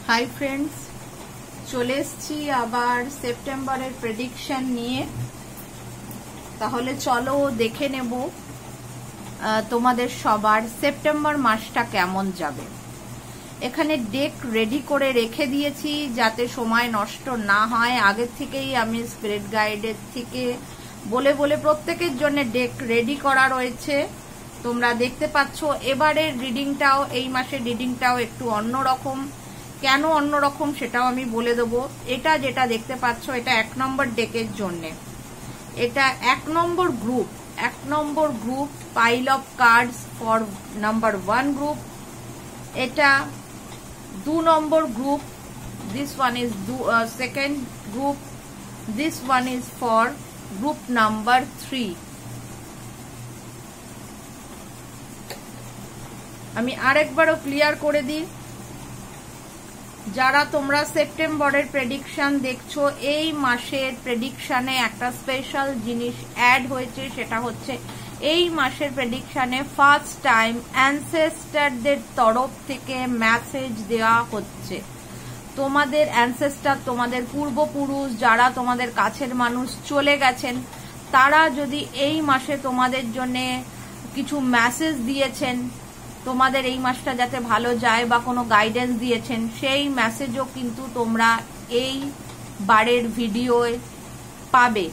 Hi friends, চলে এসেছি আবার সেপ্টেম্বরের প্রেডিকশন নিয়ে। তাহলে চলো দেখে নেব তোমাদের সবার সেপ্টেম্বর মাসটা কেমন যাবে। এখানে ডেক রেডি করে রেখে দিয়েছি যাতে সময় নষ্ট না হয়। আগের থেকেই আমি স্পিরিট গাইডের থেকে বলে বলে প্রত্যেকের জন্য ডেক রেডি করা রয়েছে, তোমরা দেখতে পাচ্ছ। এবারের রিডিংটাও, এই মাসের রিডিংটাও একটু অন্যরকম। কেন অন্যরকম সেটাও আমি বলে দেবো। এটা যেটা দেখতে পাচ্ছ এটা 1 নম্বর ডেকের জন্য। এটা 1 নম্বর group pile of cards for number 1 group. এটা 2 নম্বর group, this one is second group, this one is for group number 3। আমি আরেকবারও ক্লিয়ার করে দিই, যারা তোমরা সেপ্টেম্বরের প্রেডিকশন দেখছো, এই মাসের প্রেডিকশনে একটা স্পেশাল জিনিস অ্যাড হয়েছে। সেটা হচ্ছে এই মাসের প্রেডিকশনে ফার্স্ট টাইম অ্যানসেস্টারদের তরফ থেকে মেসেজ দেওয়া হচ্ছে। তোমাদের অ্যানসেস্টার, তোমাদের পূর্বপুরুষ, যারা তোমাদের কাছের মানুষ চলে গেছেন, তারা যদি এই মাসে তোমাদের জন্য কিছু মেসেজ দিয়েছেন, তোমাদের এই মাসটা যাতে ভালো যায় বা কোনো গাইডেন্স দিয়েছেন, সেই মেসেজও কিন্তু তোমরা এই বারের ভিডিওয় পাবে।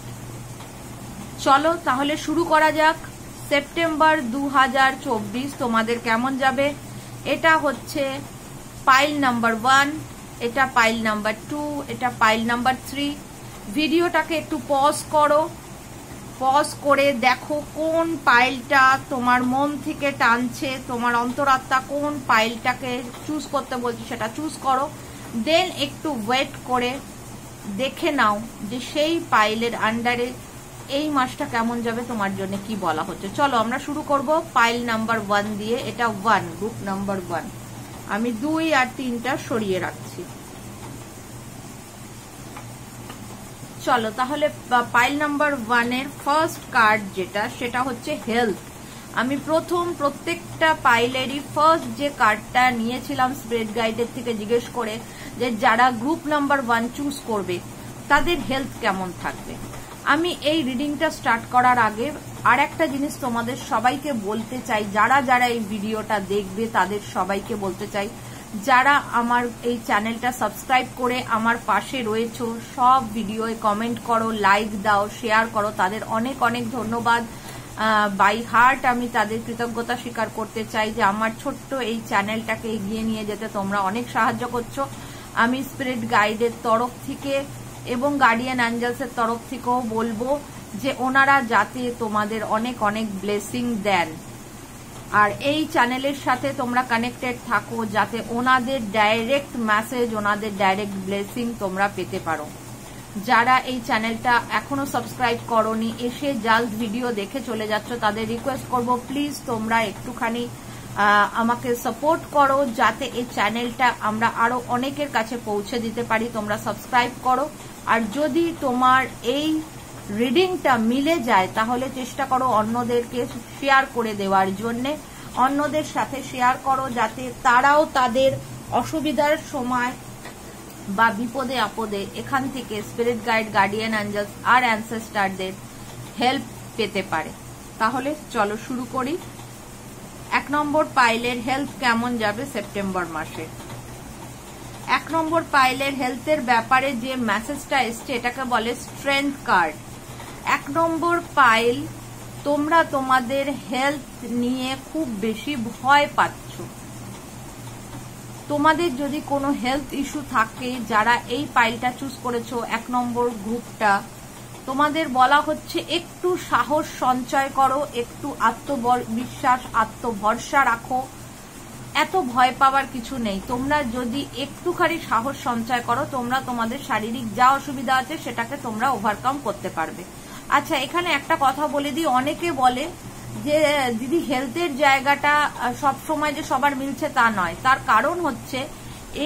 চলো তাহলে শুরু করা যাক। সেপ্টেম্বর 2024 তোমাদের কেমন যাবে? এটা হচ্ছে পাইল নাম্বার 1, এটা পাইল নাম্বার 2, এটা পাইল নাম্বার 3। ভিডিওটাকে একটু পজ করো, পজ করে দেখো কোন পাইলটা তোমার মন থেকে টানছে, তোমার অন্তরাত্মা কোন পাইলটাকে চুজ করতে বলছে সেটা চুজ করো। দেন একটু ওয়েট করে দেখে নাও যে সেই পাইলের আন্ডারে এই মাসটা কেমন যাবে, তোমার জন্য কি বলা হচ্ছে। চলো আমরা শুরু করব পাইল নাম্বার 1 দিয়ে। এটা 1, গ্রুপ নাম্বার 1। আমি 2 আর 3টা সরিয়ে রাখছি। চলো তাহলে পাইল নাম্বার 1 এর ফার্স্ট কার্ড যেটা, সেটা হচ্ছে হেলথ। আমি প্রত্যেকটা পাইলেরই ফার্স্ট যে কার্ডটা নিয়েছিলাম স্পিরিট গাইডের থেকে জিজ্ঞেস করে যে যারা গ্রুপ নাম্বার 1 চুজ করবে তাদের হেলথ কেমন থাকবে। আমি এই রিডিংটা স্টার্ট করার আগে আর একটা জিনিস তোমাদের সবাইকে বলতে চাই, যারা যারা এই ভিডিওটা দেখবে তাদের সবাইকে বলতে চাই, যারা আমার এই চ্যানেলটা সাবস্ক্রাইব করে আমার পাশে রয়েছো, সব ভিডিওয় কমেন্ট করো, লাইক দাও, শেয়ার করো, তাদের অনেক অনেক ধন্যবাদ। বাই হার্ট আমি তাদের কৃতজ্ঞতা স্বীকার করতে চাই যে আমার ছোট্ট এই চ্যানেলটাকে এগিয়ে নিয়ে যেতে তোমরা অনেক সাহায্য করছো। আমি স্পিরিট গাইডের তরফ থেকে এবং গার্ডিয়ান অ্যাঞ্জেলসের তরফ থেকেও বলবো যে ওনারা যাতে তোমাদের অনেক অনেক ব্লেসিং দেন, আর এই চ্যানেলের সাথে তোমরা কানেক্টেড থাকো যাতে ওনাদের ডাইরেক্ট মেসেজ, ওনাদের ডাইরেক্ট ব্লেসিং তোমরা পেতে পারো। যারা এই চ্যানেলটা এখনো সাবস্ক্রাইব করোনি, এসে জাস্ট ভিডিও দেখে চলে যাচ্ছ, তাদের রিকোয়েস্ট করব প্লিজ তোমরা একটুখানি আমাকে সাপোর্ট করো যাতে এই চ্যানেলটা আমরা আরো অনেকের কাছে পৌঁছে দিতে পারি। তোমরা সাবস্ক্রাইব করো, আর যদি তোমার এই রিডিংটা মিলে যায় তাহলে চেষ্টা করো অন্যদেরকে শেয়ার করে দেওয়ার জন্যে। অন্যদের সাথে শেয়ার করো যাতে তারাও তাদের অসুবিধার সময় বা বিপদে আপদে এখান থেকে স্পিরিট গাইড, গার্ডিয়ান অ্যাঞ্জেলস আর অ্যানসেস্টারদের হেল্প পেতে পারে। তাহলে চলো শুরু করি। 1 নম্বর পাইলের হেলথ কেমন যাবে সেপ্টেম্বর মাসে। 1 নম্বর পাইলের হেলথের ব্যাপারে যে মেসেজটা এসছে এটাকে বলে স্ট্রেংথ কার্ড। 1 নম্বর পাইল, তোমরা তোমাদের হেলথ নিয়ে খুব বেশি ভয় পাচ্ছ। তোমাদের যদি কোনো হেলথ ইস্যু থাকে, যারা এই পাইলটা চুজ করেছো 1 নম্বর গ্রুপটা, তোমাদের বলা হচ্ছে একটু সাহস সঞ্চয় করো, একটু আত্মবিশ্বাস, আত্মভরসা রাখো। এত ভয় পাওয়ার কিছু নেই। তোমরা যদি একটুখানি সাহস সঞ্চয় করো, তোমরা তোমাদের শারীরিক যা অসুবিধা আছে সেটাকে তোমরা ওভারকাম করতে পারবে। আচ্ছা, এখানে একটা কথা বলে দিই, অনেকে বলে যে দিদি হেলথের জায়গাটা সব সময় যে সবার মিলছে তা নয়। তার কারণ হচ্ছে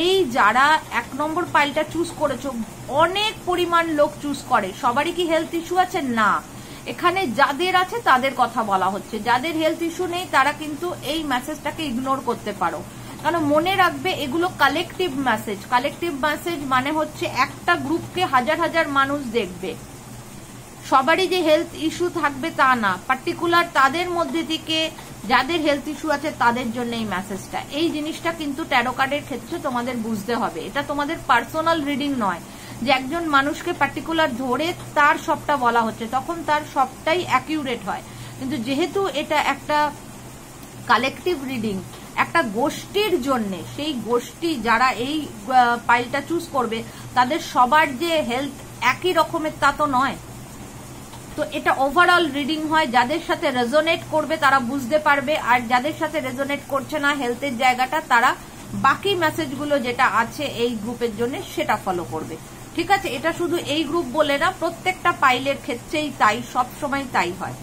এই যারা 1 নম্বর পাইলটা চুজ করেছো, অনেক পরিমাণ লোক চুজ করে। সবারই কি হেলথ ইস্যু আছে? না। এখানে যাদের আছে তাদের কথা বলা হচ্ছে। যাদের হেলথ ইস্যু নেই তারা কিন্তু এই মেসেজটাকে ইগনোর করতে পারো। কারণ মনে রাখবে এগুলো কালেকটিভ মেসেজ। কালেকটিভ মেসেজ মানে হচ্ছে একটা গ্রুপকে হাজার হাজার মানুষ দেখবে, সবারই যে হেলথ ইস্যু থাকবে তা না, পার্টিকুলার তাদের মধ্যে থেকে যাদের হেলথ ইস্যু আছে তাদের জন্য এই মেসেজটা। এই জিনিসটা কিন্তু ট্যারো কার্ডের ক্ষেত্রে তোমাদের বুঝতে হবে। এটা তোমাদের পার্সোনাল রিডিং নয় যে একজন মানুষকে পার্টিকুলার ধরে তার সবটা বলা হচ্ছে, তখন তার সবটাই অ্যাকিউরেট হয়। কিন্তু যেহেতু এটা একটা কালেকটিভ রিডিং, একটা গোষ্ঠীর জন্য, সেই গোষ্ঠী যারা এই পাইলটা চুজ করবে তাদের সবার যে হেলথ একই রকমের তা তো নয়। তো এটা ওভারঅল রিডিং হয়, যাদের সাথে রেজোনেট করবে তারা বুঝতে পারবে, আর যাদের সাথে রেজোনেট করছে না হেলথের জায়গাটা, তারা বাকি মেসেজগুলো যেটা আছে এই গ্রুপের জন্য সেটা ফলো করবে। ঠিক আছে, এটা শুধু এই গ্রুপ বলে না, প্রত্যেকটা পাইলের ক্ষেত্রেই তাই, সব সময় তাই হয়।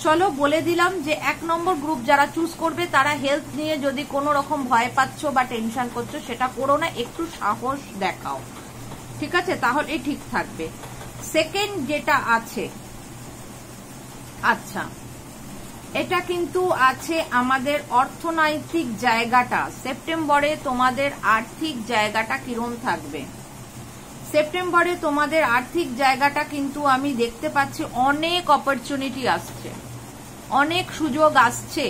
চলো বলে দিলাম যে 1 নম্বর গ্রুপ যারা চুজ করবে তারা হেলথ নিয়ে যদি কোনো রকম ভয় পাচ্ছ বা টেনশন করছো সেটা করো না, একটু সাহস দেখাও। ঠিক আছে, তাহলে ঠিক থাকবে। সেকেন্ড যেটা আছে, আচ্ছা এটা কিন্তু আছে আমাদের অর্থনৈতিক জায়গাটা। সেপ্টেম্বরে তোমাদের আর্থিক জায়গাটা কিরম থাকবে? সেপ্টেম্বরে তোমাদের আর্থিক জায়গাটা কিন্তু আমি দেখতে পাচ্ছি অনেক অপরচুনিটি আসছে, অনেক সুযোগ আসছে।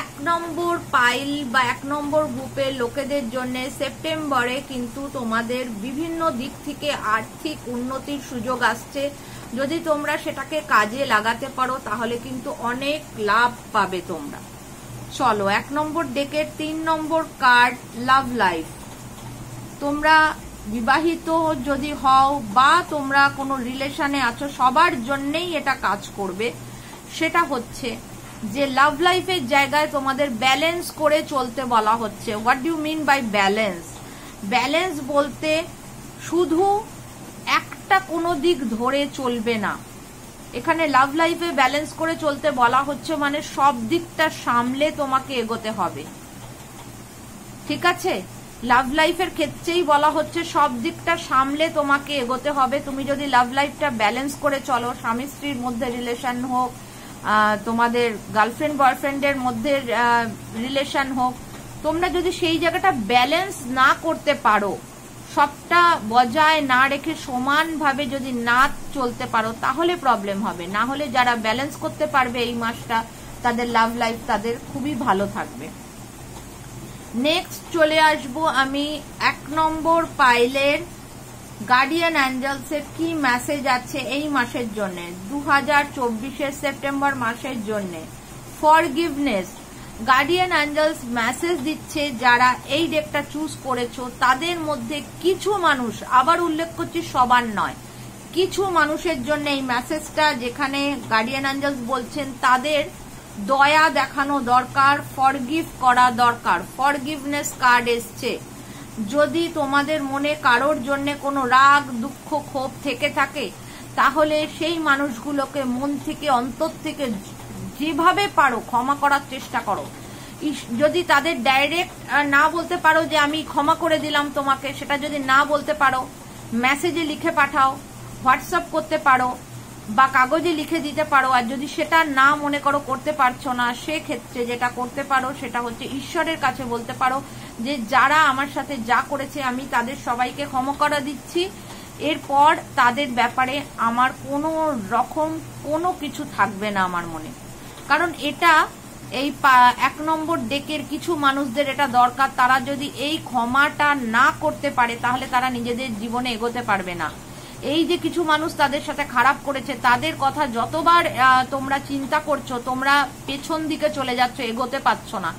1 নম্বর পাইল বা 1 নম্বর গ্রুপের লোকেদের জন্য সেপ্টেম্বরে কিন্তু তোমাদের বিভিন্ন দিক থেকে আর্থিক উন্নতির সুযোগ আসছে। যদি তোমরা সেটাকে কাজে লাগাতে পারো তাহলে কিন্তু অনেক লাভ পাবে তোমরা। চলো 1 নম্বর ডেকের 3 নম্বর কার্ড, লাভ লাইফ। তোমরা বিবাহিত যদি হও বা তোমরা কোনো রিলেশনে আছো, সবার জন্যই এটা কাজ করবে। সেটা হচ্ছে যে লাভ লাইফের জায়গায় তোমাদের ব্যালেন্স করে চলতে বলা হচ্ছে। What do mean by balance? Balance বলতে শুধু একটা কোনো দিক ধরে চলবে না। এখানে লাভ লাইফে ব্যালেন্স করে চলতে বলা হচ্ছে মানে সব দিকটা সামলে তোমাকে এগোতে হবে। ঠিক আছে, লাভ লাইফের ক্ষেত্রেই বলা হচ্ছে সব দিকটা সামলে তোমাকে এগোতে হবে। তুমি যদি লাভ লাইফটা ব্যালেন্স করে চলো, স্বামী স্ত্রীর মধ্যে রিলেশন হোক, তোমাদের গার্লফ্রেন্ড বয়ফ্রেন্ডের মধ্যে রিলেশন হোক, তোমরা যদি সেই জায়গাটা ব্যালেন্স না করতে পারো, সবটা বজায় না রেখে সমানভাবে যদি না চলতে পারো তাহলে প্রবলেম হবে। না হলে যারা ব্যালেন্স করতে পারবে এই মাসটা, তাদের লাভ লাইফ তাদের খুবই ভালো থাকবে। নেক্সট চলে আসবো আমি 1 নম্বর পাইলের গার্ডিয়ান অ্যাঞ্জেলসের কি মেসেজ আছে এই মাসের জন্য, 2024 সেপ্টেম্বর মাসের জন্য। ফরগিভনেস। গার্ডিয়ান অ্যাঞ্জেলস মেসেজ দিচ্ছে যারা এই ডেকটা চুজ করেছো তাদের মধ্যে কিছু মানুষ, আবার উল্লেখ করছি সবার নয়, কিছু মানুষের জন্য এই মেসেজটা, যেখানে গার্ডিয়ান অ্যাঞ্জেলস বলছেন তাদের দয়া দেখানো দরকার, ফরগিভ করা দরকার। ফরগিভনেস কার্ড এসছে। যদি তোমাদের মনে কারোর জন্য কোনো রাগ, দুঃখ, ক্ষোভ থেকে থাকে তাহলে সেই মানুষগুলোকে মন থেকে, অন্তর থেকে যেভাবে পারো ক্ষমা করার চেষ্টা করো। যদি তাদের ডাইরেক্ট না বলতে পারো যে আমি ক্ষমা করে দিলাম তোমাকে, সেটা যদি না বলতে পারো মেসেজে লিখে পাঠাও, হোয়াটসঅ্যাপ করতে পারো বা কাগজে লিখে দিতে পারো। আর যদি সেটা না মনে করো, করতে পারছো না, সেক্ষেত্রে যেটা করতে পারো সেটা হচ্ছে ঈশ্বরের কাছে বলতে পারো যে যারা আমার সাথে যা করেছে আমি তাদের সবাইকে ক্ষমা করে দিচ্ছি, এরপর তাদের ব্যাপারে আমার কোনো রকম কোনো কিছু থাকবে না আমার মনে। কারণ এটা এই 1 নম্বর ডেকের কিছু মানুষদের এটা দরকার। তারা যদি এই ক্ষমাটা না করতে পারে তাহলে তারা নিজেদের জীবনে এগোতে পারবে না। এই যে কিছু মানুষ তাদের সাথে খারাপ করেছে, তাদের কথা যতবার তোমরা চিন্তা করছো, তোমরা পেছন দিকে চলে যাচ্ছ, এগোতে পারছো না।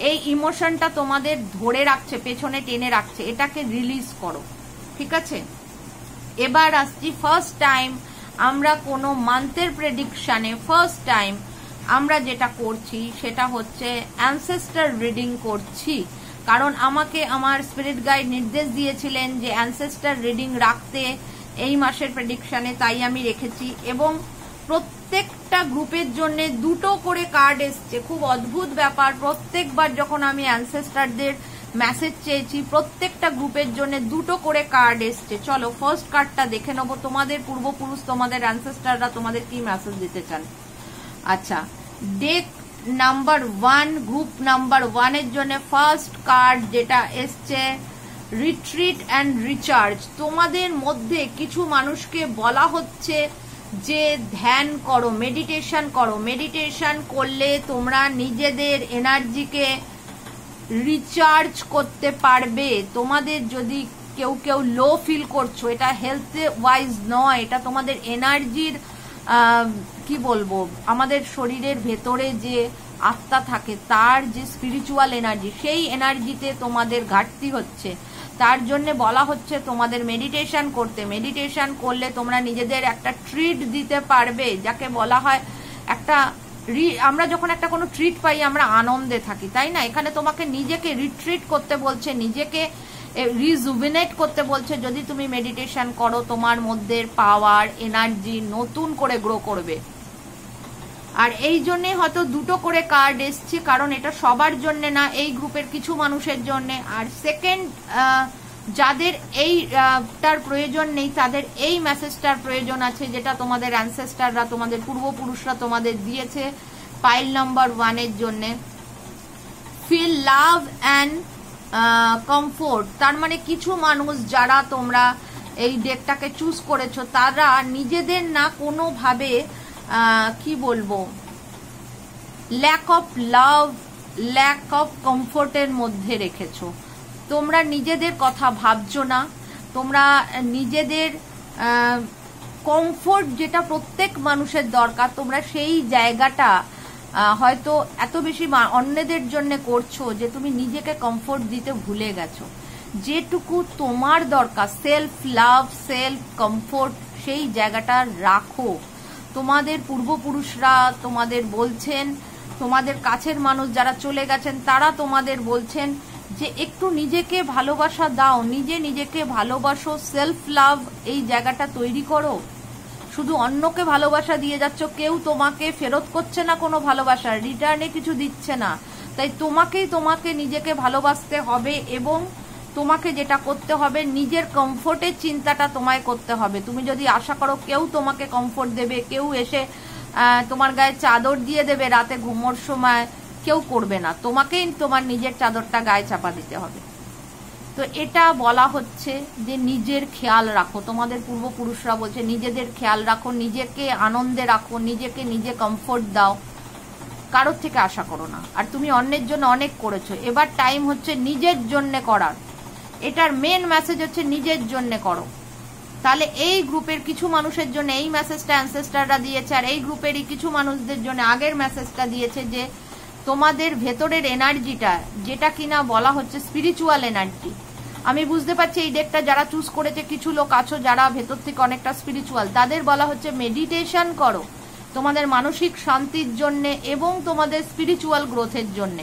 এই ইমোশনটা তোমাদের ধরে রাখছে, পেছনে টেনে রাখছে, এটাকে রিলিজ করো। ঠিক আছে, এবার আসছি ফার্স্ট টাইম আমরা কোনো মান্থের প্রেডিকশনে ফার্স্ট টাইম আমরা যেটা করছি সেটা হচ্ছে অ্যানসেস্টার রিডিং করছি। কারণ আমাকে আমার স্পিরিট গাইড নির্দেশ দিয়েছিলেন যে অ্যানসেস্টার রিডিং রাখতে এই মাসের প্রেডিকশনে, তাই আমি রেখেছি। এবং প্রত্যেকটা গ্রুপের জন্য 2টো করে কার্ড এসছে। খুব অদ্ভুত ব্যাপার, প্রত্যেকবার যখন আমি অ্যানসেস্টারদের মেসেজ চেয়েছি প্রত্যেকটা গ্রুপের জন্য 2টো করে কার্ড এসছে। চলো ফার্স্ট কার্ডটা দেখে নেবো, তোমাদের পূর্বপুরুষ, তোমাদের অ্যানসেস্টাররা তোমাদের কি মেসেজ দিতে চান। আচ্ছা, ডেক নাম্বার 1, গ্রুপ নাম্বার 1 এর জন্য ফার্স্ট কার্ড যেটা এসছে রিট্রিট অ্যান্ড রিচার্জ। তোমাদের মধ্যে কিছু মানুষকে বলা হচ্ছে যে ধ্যান করো, মেডিটেশন করো। মেডিটেশন করলে তোমরা নিজেদের এনার্জিকে রিচার্জ করতে পারবে। তোমাদের যদি কেউ কেউ লো ফিল করছো, এটা হেলথ ওয়াইজ নয়, এটা তোমাদের এনার্জির কি বলবো, আমাদের শরীরের ভেতরে যে আত্মা থাকে তার যে স্পিরিচুয়াল এনার্জি, সেই এনার্জিতে তোমাদের ঘাটতি হচ্ছে। তার জন্য বলা হচ্ছে তোমাদের মেডিটেশন করতে। মেডিটেশন করলে তোমরা নিজেদের একটা ট্রিট দিতে পারবে, যাকে বলা হয় একটা আমরা যখন একটা কোনো ট্রিট পাই আমরা আনন্দে থাকি, তাই না? এখানে তোমাকে নিজেকে রিট্রিট করতে বলছে, নিজেকে রিজুভিনেট করতে বলছে। যদি তুমি মেডিটেশন করো তোমার মধ্যে পাওয়ার, এনার্জি নতুন করে গ্রো করবে। আর এই জন্যে হয়তো দুটো করে কার্ড এসছে, কারণ এটা সবার জন্য না, এই গ্রুপের কিছু মানুষের জন্য। আর সেকেন্ড, যাদের এইটার প্রয়োজন নেই তাদের এই মেসেজটার প্রয়োজন আছে, যেটা তোমাদের অ্যানসেস্টাররা, তোমাদের পূর্বপুরুষরা তোমাদের দিয়েছে পাইল নাম্বার 1 এর জন্য। Feel love and comfort. তার মানে কিছু মানুষ যারা তোমরা এই ডেকটাকে চুজ করেছো তারা নিজেদের না কোনোভাবে কি বলবো, lack of love, lack of কমফোর্টের মধ্যে রেখেছো। তোমরা নিজেদের কথা ভাবছো না, তোমরা নিজেদের কমফোর্ট যেটা প্রত্যেক মানুষের দরকার, তোমরা সেই জায়গাটা হয়তো এত বেশি অন্যদের জন্য করছো যে তুমি নিজেকে কমফোর্ট দিতে ভুলে গেছো। যেটুকু তোমার দরকার, সেলফ লাভ, সেলফ কমফোর্ট, সেই জায়গাটা রাখো। তোমাদের পূর্বপুরুষরা তোমাদের বলছেন, তোমাদের কাছের মানুষ যারা চলে গেছেন তারা তোমাদের বলছেন যে একটু নিজেকে ভালোবাসা দাও, নিজেকে ভালোবাসো, সেলফ লাভ এই জায়গাটা তৈরি করো। শুধু অন্যকে ভালোবাসা দিয়ে যাচ্ছ, কেউ তোমাকে ফেরত করছে না কোনো ভালোবাসা, রিটার্নে কিছু দিচ্ছে না। তাই তোমাকে নিজেকে ভালোবাসতে হবে, এবং তোমাকে যেটা করতে হবে নিজের কমফোর্টের চিন্তাটা তোমায় করতে হবে। তুমি যদি আশা করো কেউ তোমাকে কমফোর্ট দেবে, কেউ এসে তোমার গায়ে চাদর দিয়ে দেবে রাতে ঘুমোর সময়, কেউ করবে না। তোমাকেই তোমার নিজের চাদরটা গায়ে চাপা দিতে হবে। তো এটা বলা হচ্ছে যে নিজের খেয়াল রাখো। তোমাদের পূর্বপুরুষরা বলছে নিজেদের খেয়াল রাখো, নিজেকে আনন্দে রাখো, নিজেকে নিজে কমফোর্ট দাও, কারোর থেকে আশা করো না। আর তুমি অন্যের জন্য অনেক করেছো, এবার টাইম হচ্ছে নিজের জন্য করার। এটার মেন মেসেজ হচ্ছে নিজের জন্য করো। তাহলে এই গ্রুপের কিছু মানুষের জন্য এই মেসেজটা অ্যানসেস্টাররা দিয়েছে, আর এই গ্রুপেরই কিছু মানুষদের জন্য আগের মেসেজটা দিয়েছে যে তোমাদের ভেতরের এনার্জিটা, যেটা কিনা বলা হচ্ছে স্পিরিচুয়াল এনার্জি। আমি বুঝতে পারছি এই ডেকটা যারা চুজ করেছে কিছু লোক আছো যারা ভেতর থেকে অনেকটা স্পিরিচুয়াল, তাদের বলা হচ্ছে মেডিটেশন করো তোমাদের মানসিক শান্তির জন্য এবং তোমাদের স্পিরিচুয়াল গ্রোথের জন্য।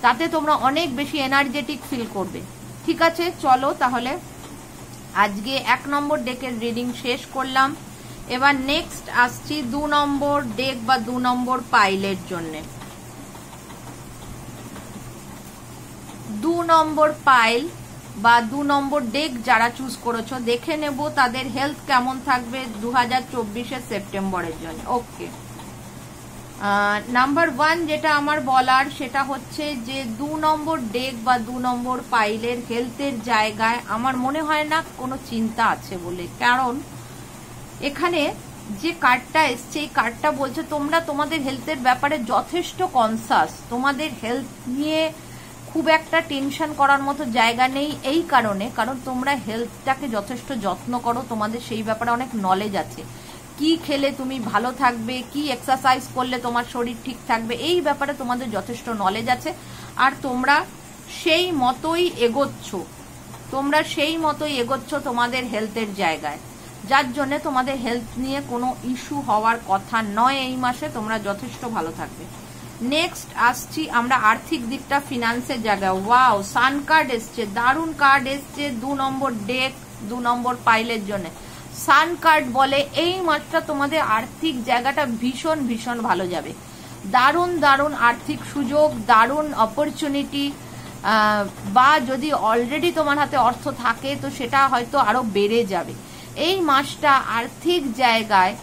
তাতে তোমরা অনেক বেশি এনার্জেটিক ফিল করবে। ঠিক আছে, চলো তাহলে আজকে 1 নম্বর ডেকের রিডিং শেষ করলাম। এবার নেক্সট আসছি 2 নম্বর ডেক বা 2 নম্বর পাইলের জন্য। 2 নম্বর পাইল বা 2 নম্বর ডেক যারা চুজ করেছো, দেখে নেব তাদের হেলথ কেমন থাকবে 2024 সেপ্টেম্বরের জন্য। ওকে, নাম্বার 1 যেটা আমার বলার সেটা হচ্ছে যে 2 নম্বর ডেক বা 2 নম্বর পাইলের হেলথের জায়গায় আমার মনে হয় না কোনো চিন্তা আছে বলে। কারণ এখানে যে কার্ডটা এসছে, এই কার্ডটা বলছে তোমরা তোমাদের হেলথের ব্যাপারে যথেষ্ট কনসাস। তোমাদের হেলথ নিয়ে খুব একটা টেনশন করার মতো জায়গা নেই, এই কারণে কারণ তোমরা হেলথটাকে যথেষ্ট যত্ন করো, তোমাদের সেই ব্যাপারে অনেক নলেজ আছে। কি খেলে তুমি ভালো থাকবে, কি এক্সারসাইজ করলে তোমার শরীর ঠিক থাকবে, এই ব্যাপারে তোমাদের যথেষ্ট নলেজ আছে। আর তোমরা সেই মতোই এগোচ্ছ তোমাদের হেলথের জায়গায়, যার জন্য তোমাদের হেলথ নিয়ে কোনো ইস্যু হওয়ার কথা নয়। এই মাসে তোমরা যথেষ্ট ভালো থাকবে। নেক্সট আসছি আমরা আর্থিক দিকটা, ফিনান্সের জায়গায়। ওয়াও, সান কার্ড এসছে, দারুণ কার্ড এসছে 2 নম্বর ডেক 2 নম্বর পাইলের জন্য। সান কার্ড বলে এই মাসটা তোমাদের আর্থিক জায়গাটা ভীষণ ভীষণ ভালো যাবে। দারুণ দারুণ আর্থিক সুযোগ, দারুণ অপরচুনিটি, বা যদি অলরেডি তোমার হাতে অর্থ থাকে তো সেটা হয়তো আরো বেড়ে যাবে। এই মাসটা আর্থিক জায়গায়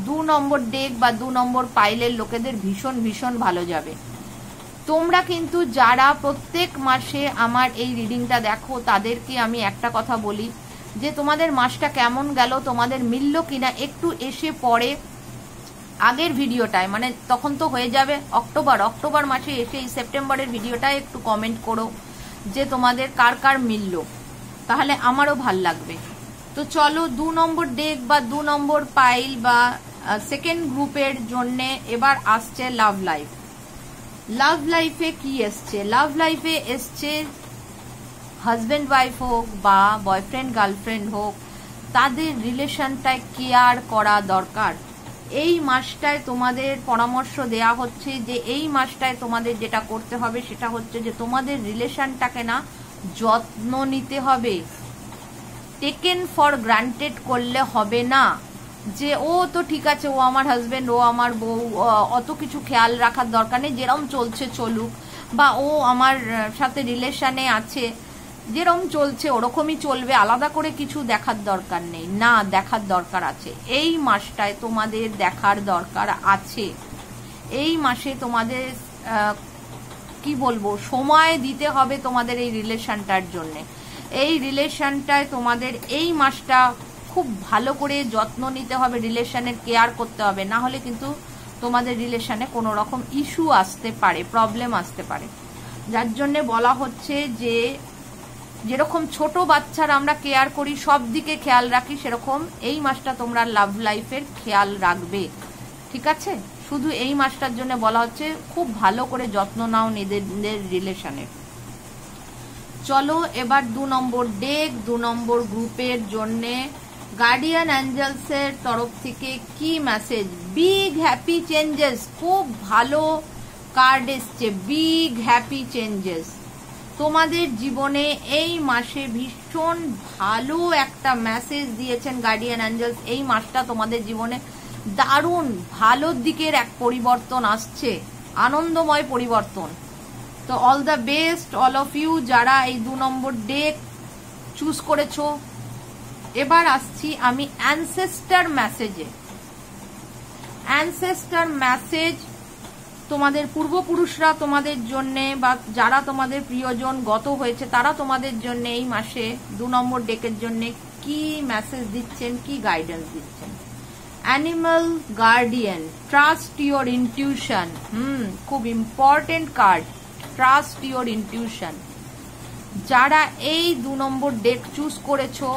2 নম্বর ডেক বা 2 নম্বর পাইলের লোকেদের ভীষণ ভীষণ ভালো যাবে। তোমরা কিন্তু যারা প্রত্যেক মাসে আমার এই রিডিংটা দেখো তাদেরকে আমি একটা কথা বলি যে তোমাদের মাসটা কেমন গেল, তোমাদের মিলল কিনা, একটু এসে পরে আগের ভিডিওটায়, মানে তখন তো হয়ে যাবে অক্টোবর মাসে এসে এই সেপ্টেম্বরের ভিডিওটায় একটু কমেন্ট করো যে তোমাদের কার কার মিলল, তাহলে আমারও ভাল লাগবে। তো চলো 2 নম্বর ডেক বা 2 নম্বর পাইল বা সেকেন্ড গ্রুপের জন্য এবার আসছে লাভ লাইফ। লাভ লাইফে কি এসছে? লাভ লাইফে এসছে হাজব্যান্ড ওয়াইফ হোক বা বয়ফ্রেন্ড গার্লফ্রেন্ড হোক, তাদের রিলেশনটায় কেয়ার করা দরকার। এই মাসটায় তোমাদের পরামর্শ দেয়া হচ্ছে যে এই মাসটায় তোমাদের যেটা করতে হবে সেটা হচ্ছে যে তোমাদের রিলেশনটাকে না যত্ন নিতে হবে। টেকেন ফর গ্রান্টেড করলে হবে না যে ও তো ঠিক আছে, ও আমার হাজবেন্ড, ও আমার বউ, অত কিছু খেয়াল রাখার দরকার নেই, যেরকম চলছে চলুক, বা ও আমার সাথে রিলেশনে আছে, যেরকম চলছে ওরকমই চলবে, আলাদা করে কিছু দেখার দরকার নেই। না, দেখার দরকার আছে। এই মাসটায় তোমাদের দেখার দরকার আছে। এই মাসে তোমাদের কি বলবো, সময় দিতে হবে তোমাদের এই রিলেশনটার জন্যে। এই রিলেশনটায় তোমাদের এই মাসটা খুব ভালো করে যত্ন নিতে হবে, রিলেশনের কেয়ার করতে হবে, না হলে কিন্তু তোমাদের রিলেশনে কোনো রকম ইস্যু আসতে পারে, প্রবলেম আসতে পারে। যার জন্যে বলা হচ্ছে যে যেরকম ছোট বাচ্চার আমরা কেয়ার করি, সব দিকে খেয়াল রাখি, সেরকম এই মাসটা তোমরা লাভ লাইফের খেয়াল রাখবে, ঠিক আছে? শুধু এই মাসটার জন্য বলা হচ্ছে খুব ভালো করে যত্ন নাও নিজেদের রিলেশনের। চলো এবার 2 নম্বর ডেক 2 নম্বর গ্রুপের জন্যে গার্ডিয়ান অ্যাঞ্জেলসের তরফ থেকে কি মেসেজ? Big happy changes. খুব ভালো কার্ড এসছে, বিগ হ্যাপি চেঞ্জেস। তোমাদের জীবনে এই মাসে ভীষণ ভালো একটা মেসেজ দিয়েছেন গার্ডিয়ান অ্যাঞ্জেলস। এই মাসটা তোমাদের জীবনে দারুণ ভালো দিকের এক পরিবর্তন আসছে, আনন্দময় পরিবর্তন। তো all the best all of you যারা এই 2 নম্বর ডেক চুজ করেছো। এবার আসছি আমি অ্যানসেস্টার মেসেজে। অ্যানসেস্টার মেসেজ তোমাদের পূর্বপুরুষরা তোমাদের জন্যে বা যারা তোমাদের প্রিয়জন গত হয়েছে তারা তোমাদের জন্য এই মাসে 2 নম্বর ডেকের জন্য কি মেসেজ দিচ্ছেন, কি গাইডেন্স দিচ্ছেন? Animal guardian, trust your intuition. খুব important card, trust your intuition. যারা এই 2 নম্বর ডেক চুজ করেছো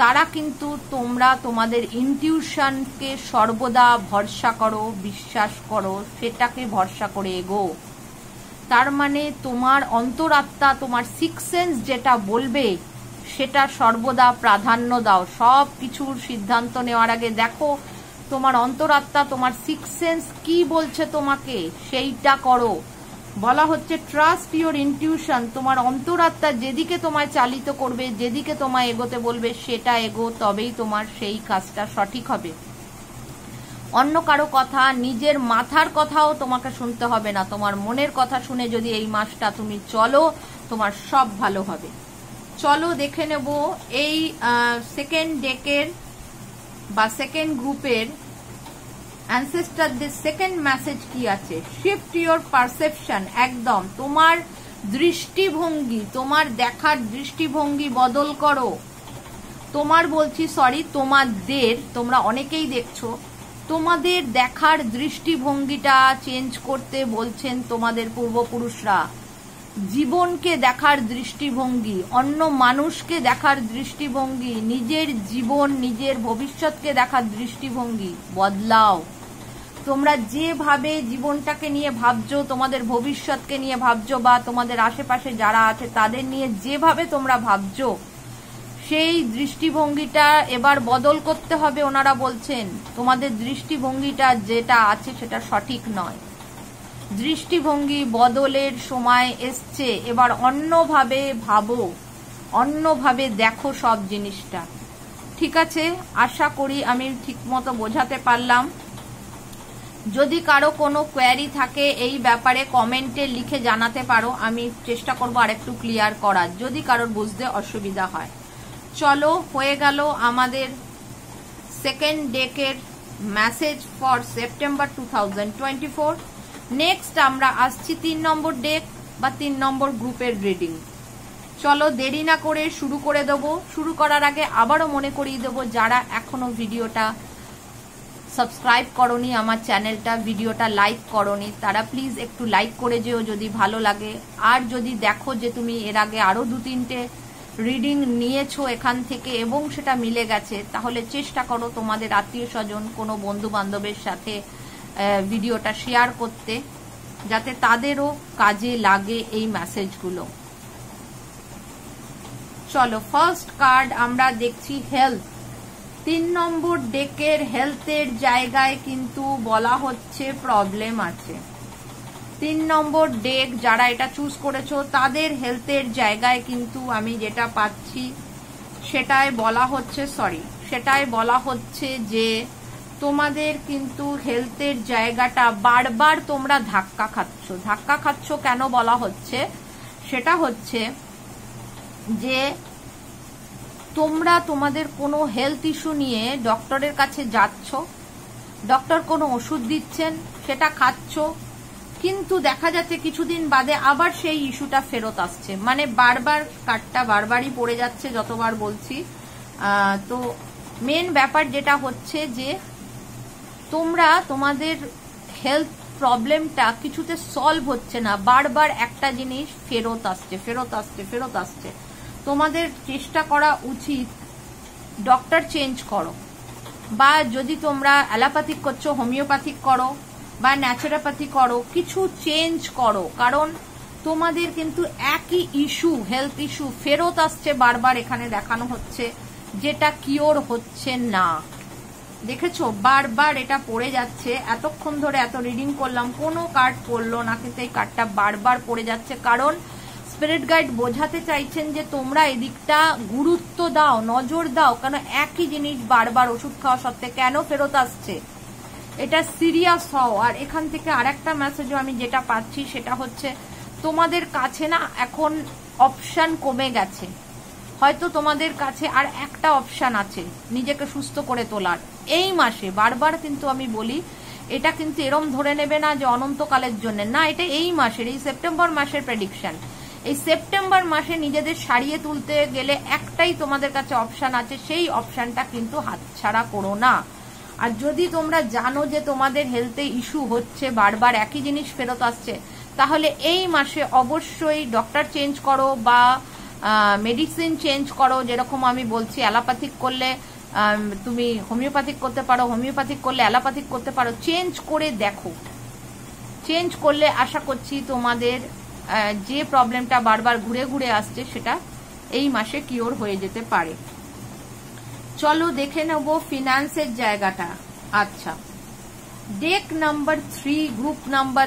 তারা কিন্তু তোমরা তোমাদের ইনটিউশনকে সর্বদা ভরসা করো, বিশ্বাস করো, সেটাকে ভরসা করে এগো। তার মানে তোমার অন্তরাত্মা, তোমার সিক্স সেন্স যেটা বলবে সেটা সর্বদা প্রাধান্য দাও। সব কিছুর সিদ্ধান্ত নেওয়ার আগে দেখো তোমার অন্তরাত্মা, তোমার সিক্স সেন্স কি বলছে তোমাকে, সেইটা করো। বলা হচ্ছে ট্রাস্ট ইওর ইনটিউশন। তোমার অন্তরাত্মা যেদিকে তোমায় চালিত করবে, যেদিকে তোমায় এগোতে বলবে সেটা এগো, তবেই তোমার সেই কাজটা সঠিক হবে। অন্য কারো কথা, নিজের মাথার কথাও তোমাকে শুনতে হবে না। তোমার মনের কথা শুনে যদি এই মাসটা তুমি চলো, তোমার সব ভালো হবে। চলো দেখে নেব এই সেকেন্ড ডেকের বা সেকেন্ড গ্রুপের অ্যানসেস্টারদের সেকেন্ড মেসেজ কি আছে। Shift your perception. একদম তোমার দৃষ্টিভঙ্গি, তোমার দেখার দৃষ্টিভঙ্গি বদল করো। তোমাদের, তোমরা অনেকেই দেখছো, তোমাদের দেখার দৃষ্টিভঙ্গিটা চেঞ্জ করতে বলছেন তোমাদের পূর্বপুরুষরা। জীবনকে দেখার দৃষ্টিভঙ্গি, অন্য মানুষকে দেখার দৃষ্টিভঙ্গি, নিজের জীবন, নিজের ভবিষ্যৎকে দেখার দৃষ্টিভঙ্গি বদলাও। তোমরা যেভাবে জীবনটাকে নিয়ে ভাবছো, তোমাদের ভবিষ্যৎকে নিয়ে ভাবছো, বা তোমাদের আশেপাশে যারা আছে তাদের নিয়ে যেভাবে তোমরা ভাবছো, সেই দৃষ্টিভঙ্গিটা এবার বদল করতে হবে। ওনারা বলছেন তোমাদের দৃষ্টিভঙ্গিটা যেটা আছে সেটা সঠিক নয়। দৃষ্টিভঙ্গি বদলের সময় এসছে। এবার অন্যভাবে ভাবো, অন্যভাবে দেখো সব জিনিসটা, ঠিক আছে? আশা করি আমি ঠিক মতো বোঝাতে পারলাম। যদি কারো কোনো কোয়ারি থাকে এই ব্যাপারে কমেন্টে লিখে জানাতে পারো, আমি চেষ্টা করবো আরেকটু ক্লিয়ার করার, যদি কারোর বুঝতে অসুবিধা হয়। চলো, হয়ে গেল আমাদের সেকেন্ড ডেকের মেসেজ ফর সেপ্টেম্বর 2024। নেক্সট আমরা আসছি 3 নম্বর ডেক বা 3 নম্বর গ্রুপের রিডিং। চলো দেরি না করে শুরু করে দেবো। শুরু করার আগে আবারও মনে করিয়ে দেবো, যারা এখনো ভিডিওটা সাবস্ক্রাইব করনি, আমার চ্যানেলটা, ভিডিওটা লাইক করনি, তারা প্লিজ একটু লাইক করে যেও যদি ভালো লাগে। আর যদি দেখো যে তুমি এর আগে আরো 2-3টে রিডিং নিয়েছো এখান থেকে এবং সেটা মিলে গেছে, তাহলে চেষ্টা করো তোমাদের আত্মীয় স্বজন, কোনো বন্ধু বান্ধবের সাথে ভিডিওটা শেয়ার করতে, যাতে তাদেরও কাজে লাগে এই মেসেজগুলো। চলো, ফার্স্ট কার্ড আমরা দেখছি হেলথ। 3 নম্বর ডেকের হেলথের জায়গায় কিন্তু বলা হচ্ছে প্রবলেম আছে। 3 নম্বর ডেক যারা এটা চুজ করেছো তাদের হেলথের জায়গায় কিন্তু আমি যেটা পাচ্ছি সেটাই বলা হচ্ছে যে তোমাদের কিন্তু হেলথের জায়গাটা বারবার তোমরা ধাক্কা খাচ্ছ। কেন বলা হচ্ছে? সেটা হচ্ছে যে তোমরা তোমাদের কোনো হেলথ ইস্যু নিয়ে ডক্টরের কাছে যাচ্ছ, ডক্টর কোনো ওষুধ দিচ্ছেন, সেটা খাচ্ছ, কিন্তু দেখা যাচ্ছে কিছুদিন বাদে আবার সেই ইস্যুটা ফেরত আসছে। মানে বারবার কার্ডটা বারবারই পড়ে যাচ্ছে যতবার বলছি। তো মেন ব্যাপার যেটা হচ্ছে যে তোমরা তোমাদের হেলথ প্রবলেমটা কিছুতে সলভ হচ্ছে না, বারবার একটা জিনিস ফেরত আসছে। তোমাদের চেষ্টা করা উচিত ডক্টর চেঞ্জ করো, বা যদি তোমরা অ্যালোপ্যাথিক করছো হোমিওপ্যাথিক করো, বা ন্যাচুরোপ্যাথি করো, কিছু চেঞ্জ করো। কারণ তোমাদের কিন্তু একই ইস্যু, হেলথ ইস্যু ফেরত আসছে বারবার, এখানে দেখানো হচ্ছে, যেটা কিওর হচ্ছে না। দেখেছো, বারবার এটা পড়ে যাচ্ছে। এতক্ষণ ধরে এত রিডিং করলাম, কোনো কার্ড পড়লো না, কিন্তু এই কার্ডটা বারবার পড়ে যাচ্ছে। কারণ স্পিরিট গাইড বোঝাতে চাইছেন যে তোমরা এদিকটা গুরুত্ব দাও, নজর দাও। কারণ একই জিনিস বারবার ওষুধ খাওয়া সত্ত্বে কেন ফেরত আসছে, এটা সিরিয়াস হও। আর এখান থেকে আরেকটা মেসেজও আমি যেটা পাচ্ছি সেটা হচ্ছে তোমাদের কাছে না এখন অপশন কমে গেছে। হয়তো তোমাদের কাছে আর একটা অপশন আছে নিজেকে সুস্থ করে তোলার এই মাসে। বারবার কিন্তু আমি বলি, এটা কিন্তু এরম ধরে নেবে না যে অনন্তকালের জন্য, না, এটা এই মাসের, এই সেপ্টেম্বর মাসের প্রেডিকশন। এই সেপ্টেম্বর মাসে নিজেদের সারিয়ে তুলতে গেলে একটাই তোমাদের কাছে অপশন আছে, সেই অপশনটা কিন্তু হাতছাড়া করো না। আর যদি তোমরা জানো যে তোমাদের হেলথে ইস্যু হচ্ছে, বারবার একই জিনিস ফেরত আসছে, তাহলে এই মাসে অবশ্যই ডক্টর চেঞ্জ করো বা মেডিসিন চেঞ্জ করো। যেরকম আমি বলছি, অ্যালোপ্যাথিক করলে তুমি হোমিওপ্যাথিক করতে পারো, হোমিওপ্যাথিক করলে অ্যালোপ্যাথিক করতে পারো। চেঞ্জ করে দেখো, চেঞ্জ করলে আশা করছি তোমাদের যে প্রবলেমটা বারবার ঘুরে ঘুরে আসছে সেটা এই মাসে কিওর হয়ে যেতে পারে। চলো দেখে নেব ফিনান্সের জায়গাটা। আচ্ছা, ডেক নাম্বার 3, গ্রুপ নাম্বার